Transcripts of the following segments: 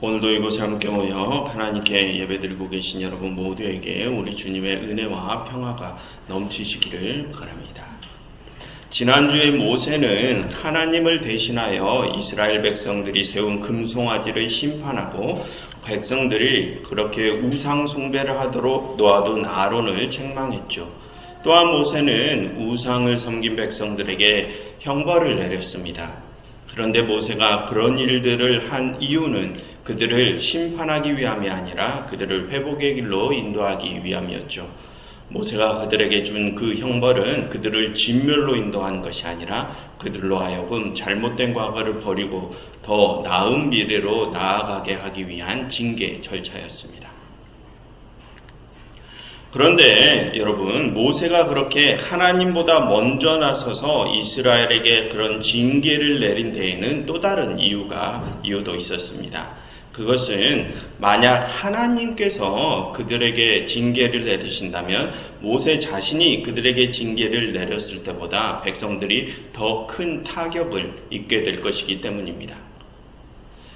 오늘도 이곳에 함께 모여 하나님께 예배드리고 계신 여러분 모두에게 우리 주님의 은혜와 평화가 넘치시기를 바랍니다. 지난주에 모세는 하나님을 대신하여 이스라엘 백성들이 세운 금송아지를 심판하고 백성들이 그렇게 우상 숭배를 하도록 놓아둔 아론을 책망했죠. 또한 모세는 우상을 섬긴 백성들에게 형벌을 내렸습니다. 그런데 모세가 그런 일들을 한 이유는 그들을 심판하기 위함이 아니라 그들을 회복의 길로 인도하기 위함이었죠. 모세가 그들에게 준 그 형벌은 그들을 진멸로 인도한 것이 아니라 그들로 하여금 잘못된 과거를 버리고 더 나은 미래로 나아가게 하기 위한 징계 절차였습니다. 그런데 여러분, 모세가 그렇게 하나님보다 먼저 나서서 이스라엘에게 그런 징계를 내린 데에는 또 다른 이유도 있었습니다. 그것은 만약 하나님께서 그들에게 징계를 내리신다면 모세 자신이 그들에게 징계를 내렸을 때보다 백성들이 더 큰 타격을 입게 될 것이기 때문입니다.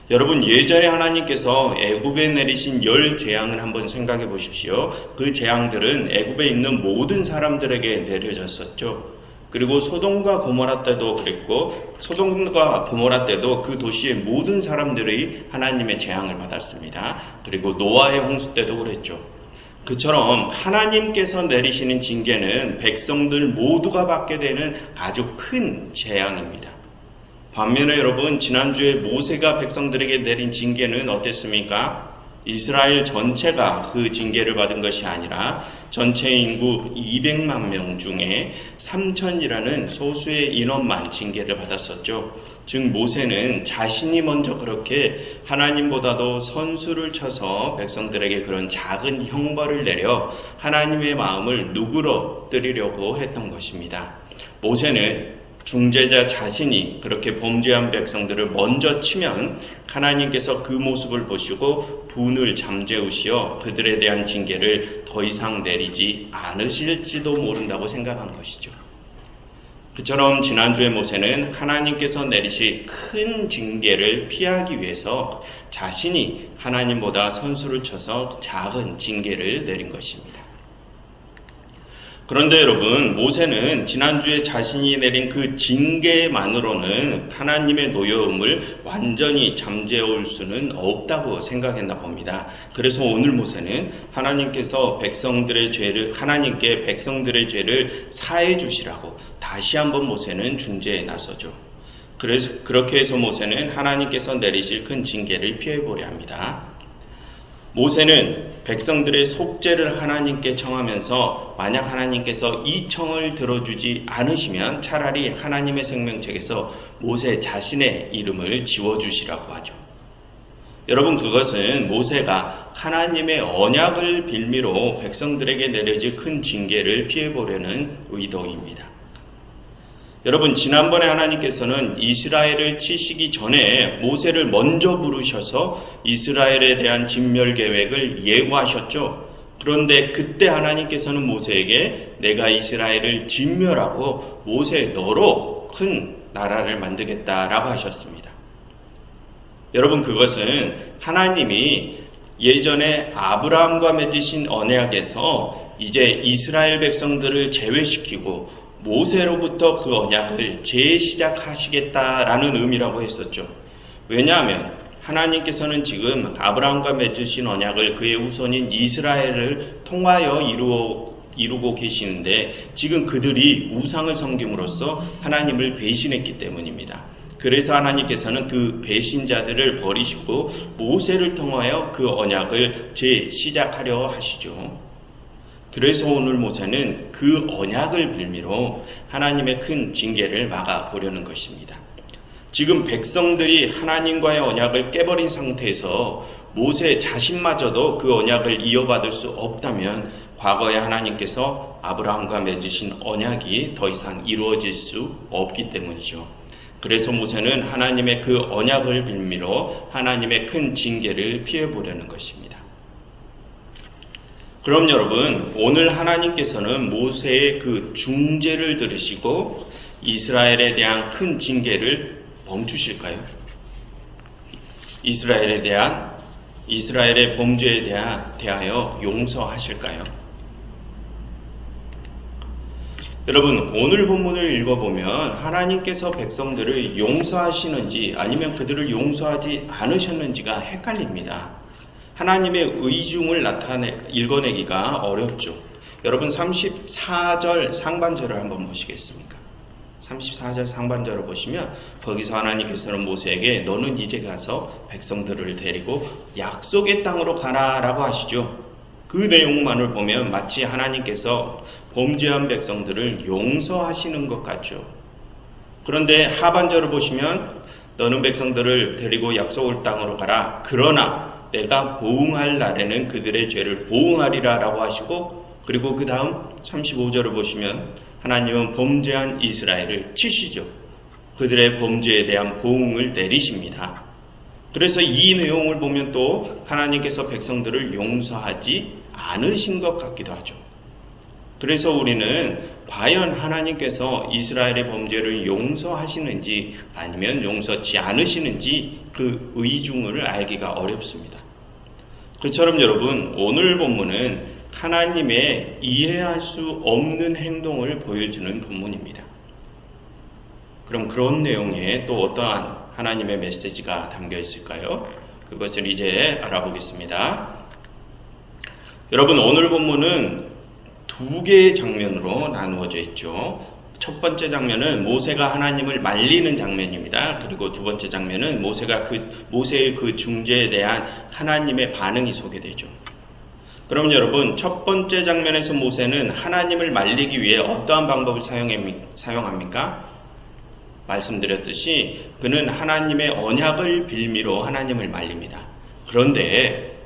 여러분, 예전에 하나님께서 애굽에 내리신 10 재앙을 한번 생각해 보십시오. 그 재앙들은 애굽에 있는 모든 사람들에게 내려졌었죠. 그리고 소돔과 고모라 때도 그랬고, 소돔과 고모라 때도 그 도시의 모든 사람들이 하나님의 재앙을 받았습니다. 그리고 노아의 홍수 때도 그랬죠. 그처럼 하나님께서 내리시는 징계는 백성들 모두가 받게 되는 아주 큰 재앙입니다. 반면에 여러분, 지난주에 모세가 백성들에게 내린 징계는 어땠습니까? 이스라엘 전체가 그 징계를 받은 것이 아니라 전체 인구 200만 명 중에 3천이라는 소수의 인원만 징계를 받았었죠. 즉 모세는 자신이 먼저 그렇게 하나님보다도 선수를 쳐서 백성들에게 그런 작은 형벌을 내려 하나님의 마음을 누그러뜨리려고 했던 것입니다. 모세는 중재자 자신이 그렇게 범죄한 백성들을 먼저 치면 하나님께서 그 모습을 보시고 분을 잠재우시어 그들에 대한 징계를 더 이상 내리지 않으실지도 모른다고 생각한 것이죠. 그처럼 지난주에 모세는 하나님께서 내리실 큰 징계를 피하기 위해서 자신이 하나님보다 선수를 쳐서 작은 징계를 내린 것입니다. 그런데 여러분, 모세는 지난주에 자신이 내린 그 징계만으로는 하나님의 노여움을 완전히 잠재울 수는 없다고 생각했나 봅니다. 그래서 오늘 모세는 하나님께 백성들의 죄를 사해 주시라고 다시 한번 모세는 중재에 나서죠. 그래서 그렇게 해서 모세는 하나님께서 내리실 큰 징계를 피해보려 합니다. 모세는 백성들의 속죄를 하나님께 청하면서 만약 하나님께서 이 청을 들어주지 않으시면 차라리 하나님의 생명책에서 모세 자신의 이름을 지워주시라고 하죠. 여러분, 그것은 모세가 하나님의 언약을 빌미로 백성들에게 내려질 큰 징계를 피해보려는 의도입니다. 여러분, 지난번에 하나님께서는 이스라엘을 치시기 전에 모세를 먼저 부르셔서 이스라엘에 대한 진멸 계획을 예고하셨죠. 그런데 그때 하나님께서는 모세에게 내가 이스라엘을 진멸하고 모세 너로 큰 나라를 만들겠다라고 하셨습니다. 여러분, 그것은 하나님이 예전에 아브라함과 맺으신 언약에서 이제 이스라엘 백성들을 제외시키고 모세로부터 그 언약을 재시작하시겠다라는 의미라고 했었죠. 왜냐하면 하나님께서는 지금 아브라함과 맺으신 언약을 그의 후손인 이스라엘을 통하여 이루고 계시는데 지금 그들이 우상을 섬김으로써 하나님을 배신했기 때문입니다. 그래서 하나님께서는 그 배신자들을 버리시고 모세를 통하여 그 언약을 재시작하려 하시죠. 그래서 오늘 모세는 그 언약을 빌미로 하나님의 큰 징계를 막아보려는 것입니다. 지금 백성들이 하나님과의 언약을 깨버린 상태에서 모세 자신마저도 그 언약을 이어받을 수 없다면 과거에 하나님께서 아브라함과 맺으신 언약이 더 이상 이루어질 수 없기 때문이죠. 그래서 모세는 하나님의 그 언약을 빌미로 하나님의 큰 징계를 피해보려는 것입니다. 그럼 여러분, 오늘 하나님께서는 모세의 그 중재를 들으시고 이스라엘에 대한 큰 징계를 멈추실까요? 이스라엘에 대한 이스라엘의 범죄에 대하여 용서하실까요? 여러분, 오늘 본문을 읽어보면 하나님께서 백성들을 용서하시는지 아니면 그들을 용서하지 않으셨는지가 헷갈립니다. 하나님의 의중을 읽어내기가 어렵죠. 여러분, 34절 상반절을 한번 보시겠습니까? 34절 상반절을 보시면 거기서 하나님께서는 모세에게 너는 이제 가서 백성들을 데리고 약속의 땅으로 가라 라고 하시죠. 그 내용만을 보면 마치 하나님께서 범죄한 백성들을 용서하시는 것 같죠. 그런데 하반절을 보시면 너는 백성들을 데리고 약속의 땅으로 가라. 그러나 내가 보응할 날에는 그들의 죄를 보응하리라 라고 하시고, 그리고 그 다음 35절을 보시면 하나님은 범죄한 이스라엘을 치시죠. 그들의 범죄에 대한 보응을 내리십니다. 그래서 이 내용을 보면 또 하나님께서 백성들을 용서하지 않으신 것 같기도 하죠. 그래서 우리는 과연 하나님께서 이스라엘의 범죄를 용서하시는지 아니면 용서치 않으시는지 그 의중을 알기가 어렵습니다. 그처럼 여러분, 오늘 본문은 하나님의 이해할 수 없는 행동을 보여주는 본문입니다. 그럼 그런 내용에 또 어떠한 하나님의 메시지가 담겨 있을까요? 그것을 이제 알아보겠습니다. 여러분, 오늘 본문은 두 개의 장면으로 나누어져 있죠. 첫 번째 장면은 모세가 하나님을 말리는 장면입니다. 그리고 두 번째 장면은 모세의 그 중재에 대한 하나님의 반응이 소개되죠. 그럼 여러분, 첫 번째 장면에서 모세는 하나님을 말리기 위해 어떠한 방법을 사용합니까? 말씀드렸듯이 그는 하나님의 언약을 빌미로 하나님을 말립니다. 그런데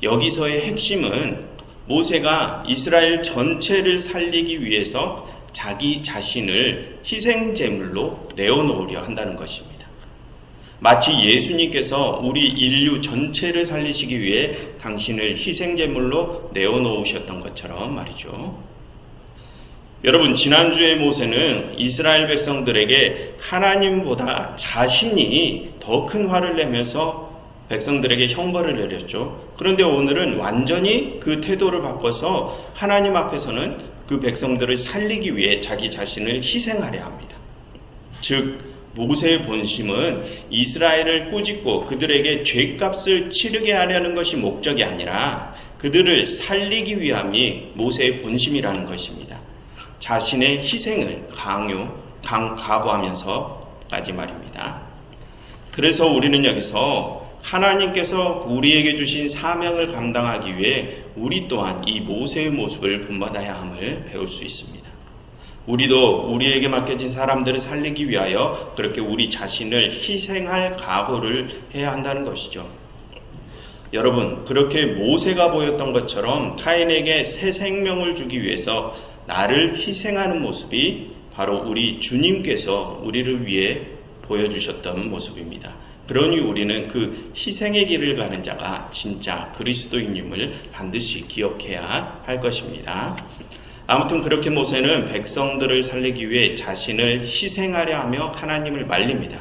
여기서의 핵심은 모세가 이스라엘 전체를 살리기 위해서 자기 자신을 희생제물로 내어놓으려 한다는 것입니다. 마치 예수님께서 우리 인류 전체를 살리시기 위해 당신을 희생제물로 내어놓으셨던 것처럼 말이죠. 여러분, 지난주에 모세는 이스라엘 백성들에게 하나님보다 자신이 더 큰 화를 내면서 백성들에게 형벌을 내렸죠. 그런데 오늘은 완전히 그 태도를 바꿔서 하나님 앞에서는 그 백성들을 살리기 위해 자기 자신을 희생하려 합니다. 즉, 모세의 본심은 이스라엘을 꾸짖고 그들에게 죄값을 치르게 하려는 것이 목적이 아니라 그들을 살리기 위함이 모세의 본심이라는 것입니다. 자신의 희생을 각오하면서까지 말입니다. 그래서 우리는 여기서 하나님께서 우리에게 주신 사명을 감당하기 위해 우리 또한 이 모세의 모습을 본받아야 함을 배울 수 있습니다. 우리도 우리에게 맡겨진 사람들을 살리기 위하여 그렇게 우리 자신을 희생할 각오를 해야 한다는 것이죠. 여러분, 그렇게 모세가 보였던 것처럼 타인에게 새 생명을 주기 위해서 나를 희생하는 모습이 바로 우리 주님께서 우리를 위해 보여주셨던 모습입니다. 그러니 우리는 그 희생의 길을 가는 자가 진짜 그리스도인임을 반드시 기억해야 할 것입니다. 아무튼 그렇게 모세는 백성들을 살리기 위해 자신을 희생하려 하며 하나님을 말립니다.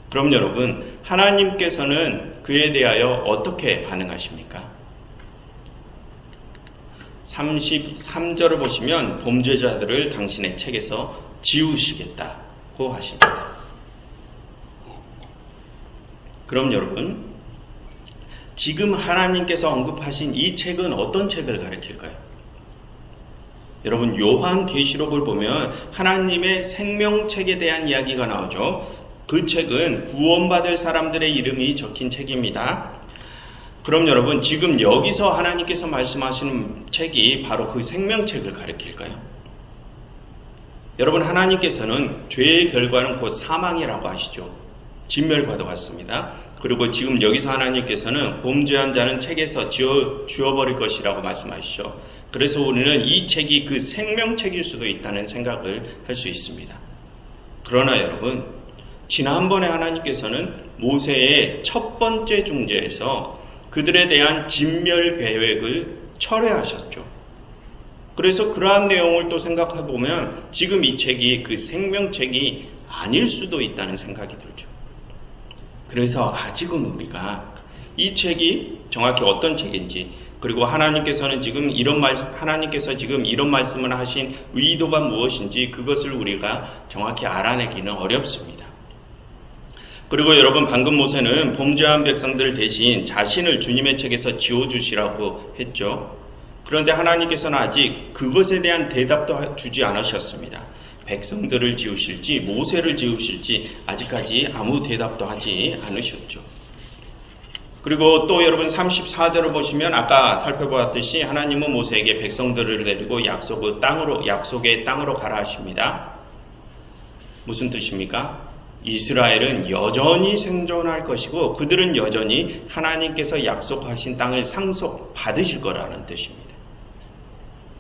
그럼 여러분, 하나님께서는 그에 대하여 어떻게 반응하십니까? 33절을 보시면 범죄자들을 당신의 책에서 지우시겠다고 하십니다. 그럼 여러분, 지금 하나님께서 언급하신 이 책은 어떤 책을 가리킬까요? 여러분, 요한계시록을 보면 하나님의 생명책에 대한 이야기가 나오죠. 그 책은 구원받을 사람들의 이름이 적힌 책입니다. 그럼 여러분, 지금 여기서 하나님께서 말씀하시는 책이 바로 그 생명책을 가리킬까요? 여러분, 하나님께서는 죄의 결과는 곧 사망이라고 하시죠. 진멸과도 같습니다. 그리고 지금 여기서 하나님께서는 범죄한 자는 책에서 지워버릴 것이라고 말씀하시죠. 그래서 우리는 이 책이 그 생명책일 수도 있다는 생각을 할 수 있습니다. 그러나 여러분, 지난번에 하나님께서는 모세의 첫 번째 중재에서 그들에 대한 진멸 계획을 철회하셨죠. 그래서 그러한 내용을 또 생각해 보면 지금 이 책이 그 생명책이 아닐 수도 있다는 생각이 들죠. 그래서 아직은 우리가 이 책이 정확히 어떤 책인지, 그리고 하나님께서 지금 이런 말씀을 하신 의도가 무엇인지 그것을 우리가 정확히 알아내기는 어렵습니다. 그리고 여러분, 방금 모세는 범죄한 백성들 대신 자신을 주님의 책에서 지워주시라고 했죠. 그런데 하나님께서는 아직 그것에 대한 대답도 주지 않으셨습니다. 백성들을 지우실지 모세를 지우실지 아직까지 아무 대답도 하지 않으셨죠. 그리고 또 여러분 34절을 보시면 아까 살펴보았듯이 하나님은 모세에게 백성들을 데리고 약속의 땅으로 가라 하십니다. 무슨 뜻입니까? 이스라엘은 여전히 생존할 것이고 그들은 여전히 하나님께서 약속하신 땅을 상속받으실 거라는 뜻입니다.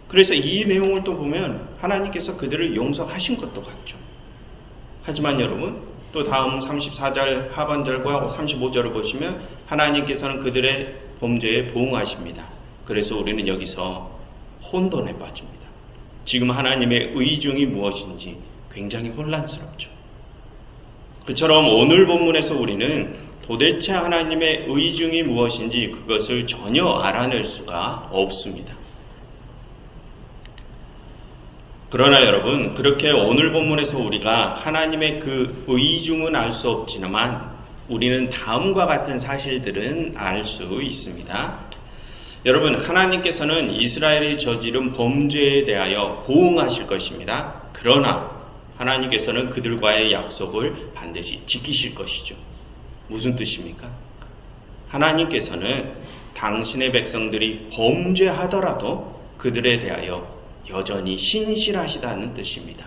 그래서 이 내용을 또 보면 하나님께서 그들을 용서하신 것도 같죠. 하지만 여러분, 또 다음 34절 하반절과 35절을 보시면 하나님께서는 그들의 범죄에 보응하십니다. 그래서 우리는 여기서 혼돈에 빠집니다. 지금 하나님의 의중이 무엇인지 굉장히 혼란스럽죠. 그처럼 오늘 본문에서 우리는 도대체 하나님의 의중이 무엇인지 그것을 전혀 알아낼 수가 없습니다. 그러나 여러분, 그렇게 오늘 본문에서 우리가 하나님의 그 의중은 알 수 없지만 우리는 다음과 같은 사실들은 알 수 있습니다. 여러분, 하나님께서는 이스라엘이 저지른 범죄에 대하여 보응하실 것입니다. 그러나 하나님께서는 그들과의 약속을 반드시 지키실 것이죠. 무슨 뜻입니까? 하나님께서는 당신의 백성들이 범죄하더라도 그들에 대하여 여전히 신실하시다는 뜻입니다.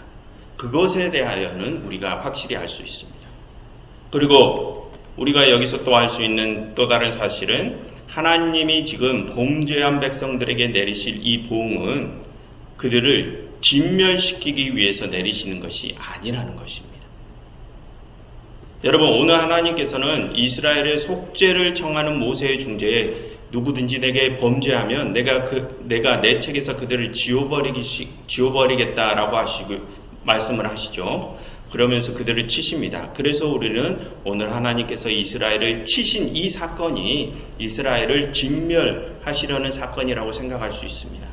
그것에 대하여는 우리가 확실히 알 수 있습니다. 그리고 우리가 여기서 또 알 수 있는 또 다른 사실은 하나님이 지금 범죄한 백성들에게 내리실 이 보응은 그들을 진멸시키기 위해서 내리시는 것이 아니라는 것입니다. 여러분, 오늘 하나님께서는 이스라엘의 속죄를 청하는 모세의 중재에 누구든지 내게 범죄하면 내가 내 책에서 그들을 지워버리겠다라고 말씀을 하시죠. 그러면서 그들을 치십니다. 그래서 우리는 오늘 하나님께서 이스라엘을 치신 이 사건이 이스라엘을 진멸하시려는 사건이라고 생각할 수 있습니다.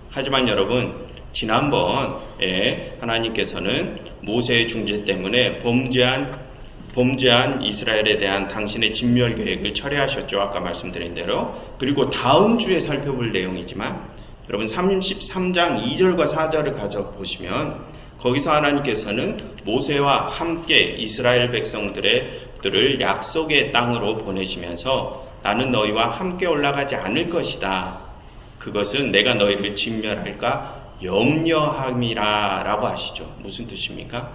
하지만 여러분, 지난번에 하나님께서는 모세의 중재 때문에 범죄한 이스라엘에 대한 당신의 진멸 계획을 철회하셨죠. 아까 말씀드린 대로. 그리고 다음 주에 살펴볼 내용이지만 여러분 33장 2절과 4절을 가져보시면 거기서 하나님께서는 모세와 함께 이스라엘 백성들을 약속의 땅으로 보내시면서 나는 너희와 함께 올라가지 않을 것이다. 그것은 내가 너희를 진멸할까 염려함이라 라고 하시죠. 무슨 뜻입니까?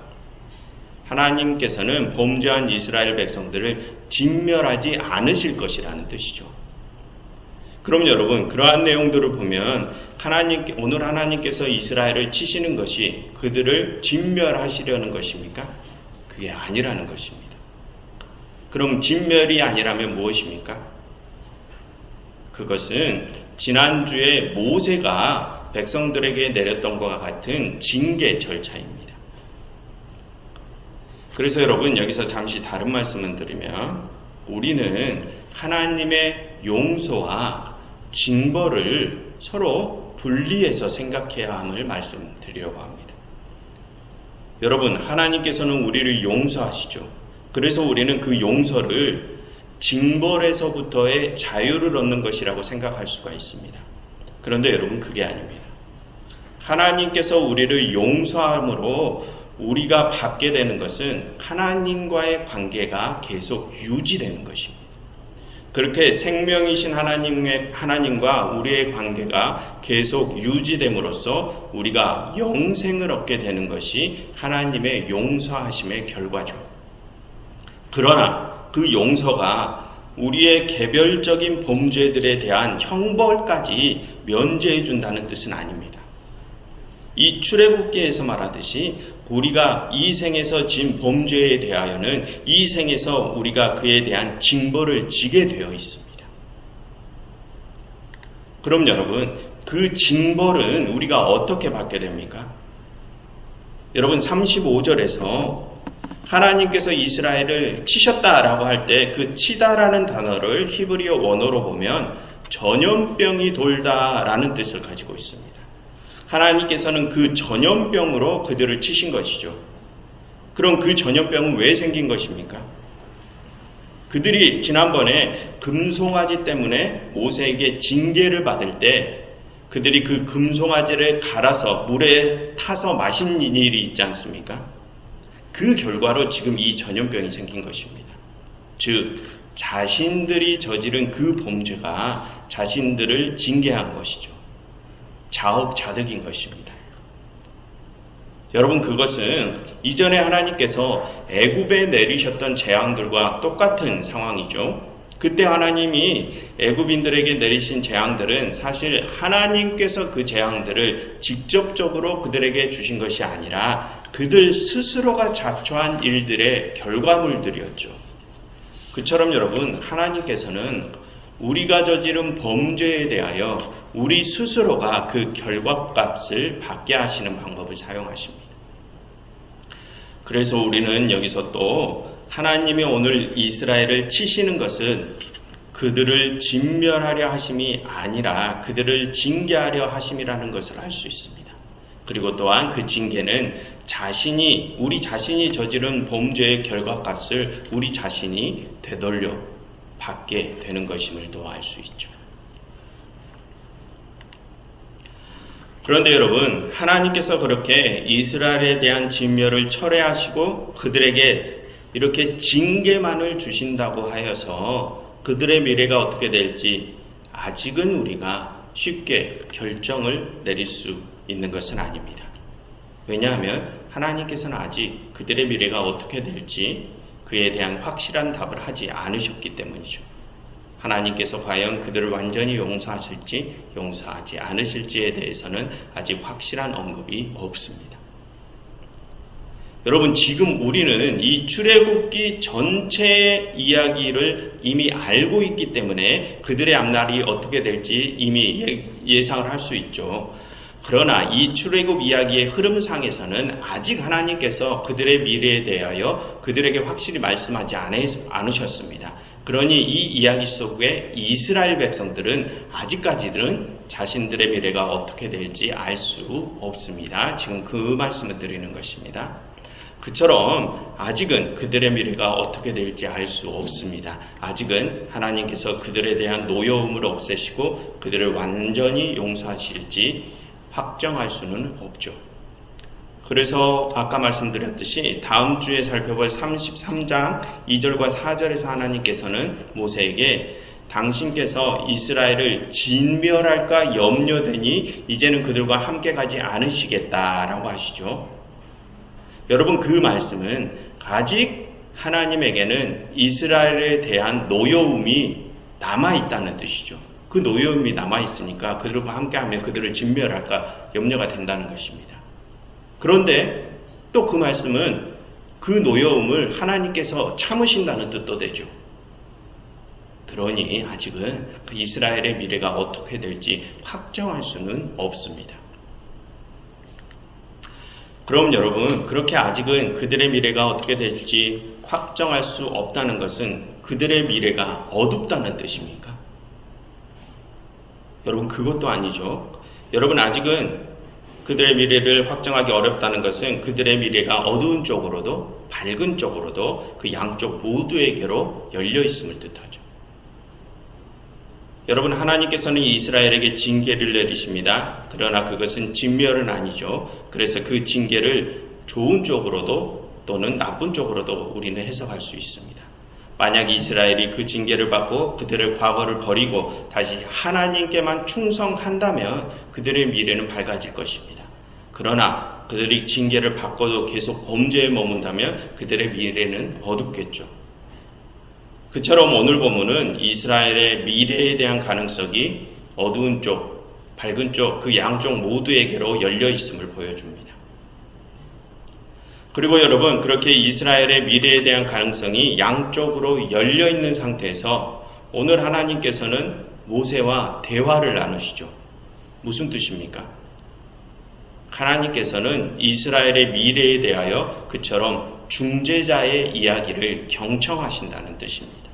하나님께서는 범죄한 이스라엘 백성들을 진멸하지 않으실 것이라는 뜻이죠. 그럼 여러분, 그러한 내용들을 보면 오늘 하나님께서 이스라엘을 치시는 것이 그들을 진멸하시려는 것입니까? 그게 아니라는 것입니다. 그럼 진멸이 아니라면 무엇입니까? 그것은 지난주에 모세가 백성들에게 내렸던 것과 같은 징계 절차입니다. 그래서 여러분, 여기서 잠시 다른 말씀을 드리면 우리는 하나님의 용서와 징벌을 서로 분리해서 생각해야 함을 말씀드리려고 합니다. 여러분, 하나님께서는 우리를 용서하시죠. 그래서 우리는 그 용서를 징벌에서부터의 자유를 얻는 것이라고 생각할 수가 있습니다. 그런데 여러분, 그게 아닙니다. 하나님께서 우리를 용서함으로 우리가 받게 되는 것은 하나님과의 관계가 계속 유지되는 것입니다. 그렇게 생명이신 하나님과 우리의 관계가 계속 유지됨으로써 우리가 영생을 얻게 되는 것이 하나님의 용서하심의 결과죠. 그러나 그 용서가 우리의 개별적인 범죄들에 대한 형벌까지 면제해 준다는 뜻은 아닙니다. 이 출애굽기에서 말하듯이 우리가 이 생에서 진 범죄에 대하여는 이 생에서 우리가 그에 대한 징벌을 지게 되어 있습니다. 그럼 여러분, 그 징벌은 우리가 어떻게 받게 됩니까? 여러분, 35절에서 하나님께서 이스라엘을 치셨다라고 할 때 그 치다라는 단어를 히브리어 원어로 보면 전염병이 돌다라는 뜻을 가지고 있습니다. 하나님께서는 그 전염병으로 그들을 치신 것이죠. 그럼 그 전염병은 왜 생긴 것입니까? 그들이 지난번에 금송아지 때문에 모세에게 징계를 받을 때 그들이 그 금송아지를 갈아서 물에 타서 마신 일이 있지 않습니까? 그 결과로 지금 이 전염병이 생긴 것입니다. 즉 자신들이 저지른 그 범죄가 자신들을 징계한 것이죠. 자업자득인 것입니다. 여러분, 그것은 이전에 하나님께서 애굽에 내리셨던 재앙들과 똑같은 상황이죠. 그때 하나님이 애굽인들에게 내리신 재앙들은 사실 하나님께서 그 재앙들을 직접적으로 그들에게 주신 것이 아니라 그들 스스로가 자초한 일들의 결과물들이었죠. 그처럼 여러분, 하나님께서는 우리가 저지른 범죄에 대하여 우리 스스로가 그 결과값을 받게 하시는 방법을 사용하십니다. 그래서 우리는 여기서 또 하나님이 오늘 이스라엘을 치시는 것은 그들을 진멸하려 하심이 아니라 그들을 징계하려 하심이라는 것을 알 수 있습니다. 그리고 또한 그 징계는 우리 자신이 저지른 범죄의 결과값을 우리 자신이 되돌려 받게 되는 것임을 또 알 수 있죠. 그런데 여러분, 하나님께서 그렇게 이스라엘에 대한 진멸을 철회하시고 그들에게 이렇게 징계만을 주신다고 하여서 그들의 미래가 어떻게 될지 아직은 우리가 쉽게 결정을 내릴 수 있는 것은 아닙니다. 왜냐하면 하나님께서는 아직 그들의 미래가 어떻게 될지 그에 대한 확실한 답을 하지 않으셨기 때문이죠. 하나님께서 과연 그들을 완전히 용서하실지 용서하지 않으실지에 대해서는 아직 확실한 언급이 없습니다. 여러분, 지금 우리는 이 출애굽기 전체의 이야기를 이미 알고 있기 때문에 그들의 앞날이 어떻게 될지 이미 예상을 할 수 있죠. 그러나 이 출애굽 이야기의 흐름상에서는 아직 하나님께서 그들의 미래에 대하여 그들에게 확실히 말씀하지 않으셨습니다. 그러니 이 이야기 속에 이스라엘 백성들은 아직까지는 자신들의 미래가 어떻게 될지 알 수 없습니다. 지금 그 말씀을 드리는 것입니다. 그처럼 아직은 그들의 미래가 어떻게 될지 알 수 없습니다. 아직은 하나님께서 그들에 대한 노여움을 없애시고 그들을 완전히 용서하실지 확정할 수는 없죠. 그래서 아까 말씀드렸듯이 다음 주에 살펴볼 33장 2절과 4절에서 하나님께서는 모세에게 당신께서 이스라엘을 진멸할까 염려되니 이제는 그들과 함께 가지 않으시겠다라고 하시죠. 여러분, 그 말씀은 아직 하나님에게는 이스라엘에 대한 노여움이 남아있다는 뜻이죠. 그 노여움이 남아있으니까 그들과 함께하면 그들을 진멸할까 염려가 된다는 것입니다. 그런데 또 그 말씀은 그 노여움을 하나님께서 참으신다는 뜻도 되죠. 그러니 아직은 이스라엘의 미래가 어떻게 될지 확정할 수는 없습니다. 그럼 여러분, 그렇게 아직은 그들의 미래가 어떻게 될지 확정할 수 없다는 것은 그들의 미래가 어둡다는 뜻입니까? 여러분, 그것도 아니죠. 여러분, 아직은 그들의 미래를 확정하기 어렵다는 것은 그들의 미래가 어두운 쪽으로도 밝은 쪽으로도 그 양쪽 모두에게로 열려 있음을 뜻하죠. 여러분, 하나님께서는 이스라엘에게 징계를 내리십니다. 그러나 그것은 진멸은 아니죠. 그래서 그 징계를 좋은 쪽으로도 또는 나쁜 쪽으로도 우리는 해석할 수 있습니다. 만약 이스라엘이 그 징계를 받고 그들의 과거를 버리고 다시 하나님께만 충성한다면 그들의 미래는 밝아질 것입니다. 그러나 그들이 징계를 받고도 계속 범죄에 머문다면 그들의 미래는 어둡겠죠. 그처럼 오늘 본문은 이스라엘의 미래에 대한 가능성이 어두운 쪽, 밝은 쪽, 그 양쪽 모두에게로 열려 있음을 보여줍니다. 그리고 여러분, 그렇게 이스라엘의 미래에 대한 가능성이 양쪽으로 열려 있는 상태에서 오늘 하나님께서는 모세와 대화를 나누시죠. 무슨 뜻입니까? 하나님께서는 이스라엘의 미래에 대하여 그처럼 중재자의 이야기를 경청하신다는 뜻입니다.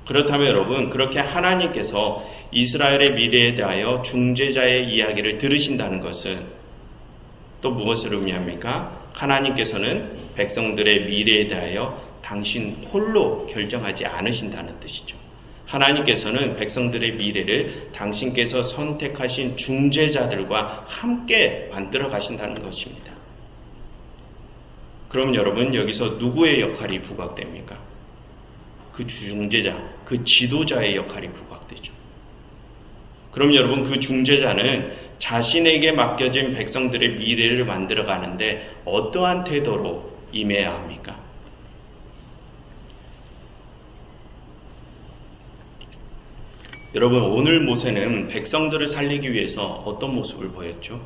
그렇다면 여러분, 그렇게 하나님께서 이스라엘의 미래에 대하여 중재자의 이야기를 들으신다는 것은 또 무엇을 의미합니까? 하나님께서는 백성들의 미래에 대하여 당신 홀로 결정하지 않으신다는 뜻이죠. 하나님께서는 백성들의 미래를 당신께서 선택하신 중재자들과 함께 만들어 가신다는 것입니다. 그럼 여러분, 여기서 누구의 역할이 부각됩니까? 그 중재자, 그 지도자의 역할이 부각되죠. 그럼 여러분, 그 중재자는 자신에게 맡겨진 백성들의 미래를 만들어 가는데 어떠한 태도로 임해야 합니까? 여러분, 오늘 모세는 백성들을 살리기 위해서 어떤 모습을 보였죠?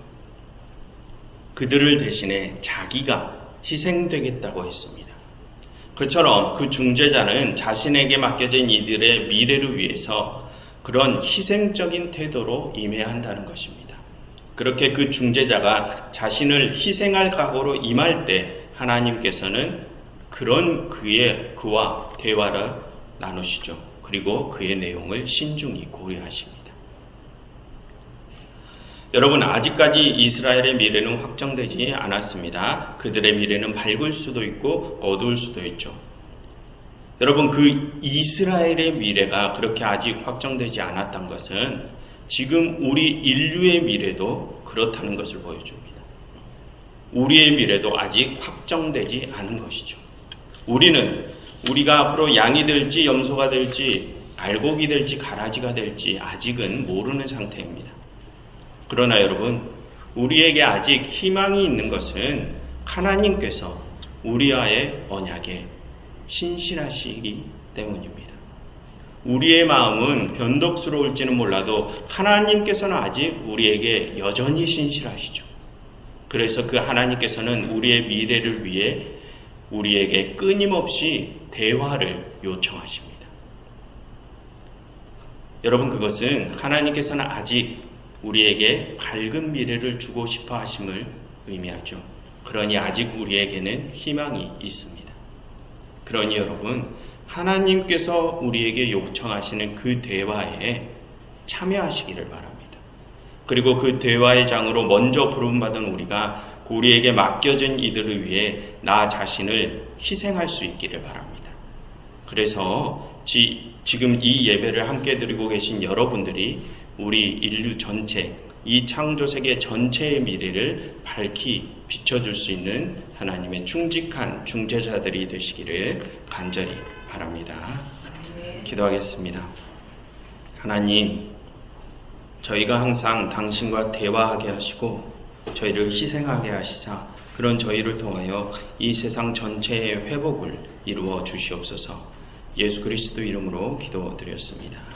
그들을 대신해 자기가 희생되겠다고 했습니다. 그처럼 그 중재자는 자신에게 맡겨진 이들의 미래를 위해서 그런 희생적인 태도로 임해야 한다는 것입니다. 그렇게 그 중재자가 자신을 희생할 각오로 임할 때 하나님께서는 그와 대화를 나누시죠. 그리고 그의 내용을 신중히 고려하십니다. 여러분, 아직까지 이스라엘의 미래는 확정되지 않았습니다. 그들의 미래는 밝을 수도 있고 어두울 수도 있죠. 여러분, 그 이스라엘의 미래가 그렇게 아직 확정되지 않았던 것은 지금 우리 인류의 미래도 그렇다는 것을 보여줍니다. 우리의 미래도 아직 확정되지 않은 것이죠. 우리가 앞으로 양이 될지 염소가 될지 알곡이 될지 가라지가 될지 아직은 모르는 상태입니다. 그러나 여러분, 우리에게 아직 희망이 있는 것은 하나님께서 우리와의 언약에 신실하시기 때문입니다. 우리의 마음은 변덕스러울지는 몰라도 하나님께서는 아직 우리에게 여전히 신실하시죠. 그래서 그 하나님께서는 우리의 미래를 위해 우리에게 끊임없이 대화를 요청하십니다. 여러분, 그것은 하나님께서는 아직 우리에게 밝은 미래를 주고 싶어 하심을 의미하죠. 그러니 아직 우리에게는 희망이 있습니다. 그러니 여러분, 하나님께서 우리에게 요청하시는 그 대화에 참여하시기를 바랍니다. 그리고 그 대화의 장으로 먼저 부름받은 우리에게 맡겨진 이들을 위해 나 자신을 희생할 수 있기를 바랍니다. 그래서 지금 이 예배를 함께 드리고 계신 여러분들이 우리 인류 전체, 이 창조세계 전체의 미래를 밝히 비춰줄 수 있는 하나님의 충직한 중재자들이 되시기를 간절히 바랍니다. 기도하겠습니다. 하나님, 저희가 항상 당신과 대화하게 하시고 저희를 희생하게 하시사 그런 저희를 통하여 이 세상 전체의 회복을 이루어 주시옵소서. 예수 그리스도 이름으로 기도드렸습니다.